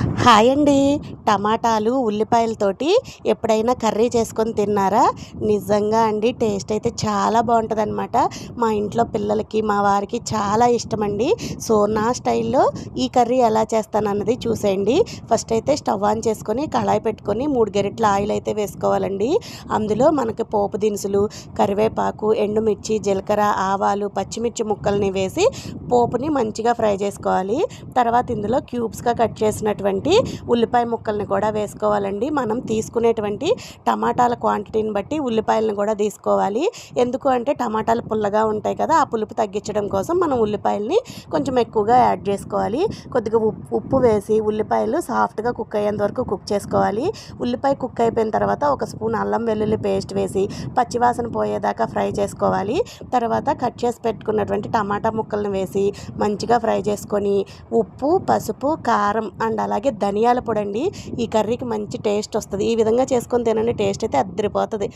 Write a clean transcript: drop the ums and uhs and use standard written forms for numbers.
Hi అండి. టమాటాలు, ఉల్లిపాయలతోటి ఎప్పుడైనా కర్రీ చేసుకొని తిన్నారా? నిజంగా అండి టేస్ట్ అయితే చాలా బావుంటదనమాట. మా ఇంట్లో పిల్లలకి, మా వారికి చాలా ఇష్టమండి. సో, నా స్టైల్‌లో ఈ కర్రీ ఎలా చేస్తానన్నది చూసేయండి. ఫస్ట్ అయితే స్టవ్ ఆన్ చేసుకొని, కళాయి పెట్టుకొని 3 గరిటెల ఆయిల్ అయితే వేసుకోవాలండి. అందులో మనకి పోపు దినుసులు, కరివేపాకు, ఎండుమిర్చి, జీలకర్ర, ఆవాలు, పచ్చిమిర్చి ముక్కల్ని వేసి పోపుని మంచిగా ఫ్రై చేసుకోవాలి. తర్వాత ఇందులో క్యూబ్స్‌గా కట్ చేసినటువంటి ఉల్లిపాయ ముక్కల్ని కూడా వేసుకోవాలండి. మనం తీసుకునేటువంటి టమాటాల క్వాంటిటీని బట్టి ఉల్లిపాయలను కూడా తీసుకోవాలి. ఎందుకు అంటే టమాటాలు పుల్లగా ఉంటాయి కదా, ఆ పులుపు తగ్గించడం కోసం మనం ఉల్లిపాయల్ని కొంచెం ఎక్కువగా యాడ్ చేసుకోవాలి. కొద్దిగా ఉప్పు వేసి ఉల్లిపాయలు సాఫ్ట్గా కుక్ అయ్యేంత వరకు కుక్ చేసుకోవాలి. ఉల్లిపాయ కుక్ అయిపోయిన తర్వాత ఒక స్పూన్ అల్లం వెల్లుల్లి పేస్ట్ వేసి పచ్చివాసన పోయేదాకా ఫ్రై చేసుకోవాలి. తర్వాత కట్ చేసి పెట్టుకున్నటువంటి టమాటా ముక్కల్ని వేసి మంచిగా ఫ్రై చేసుకొని ఉప్పు, పసుపు, కారం అండ్ అలాగే ధనియాల పొడి అండి. ఈ కర్రీకి మంచి టేస్ట్ వస్తుంది. ఈ విధంగా చేసుకొని తినండి, టేస్ట్ అయితే అద్దరిపోతుంది.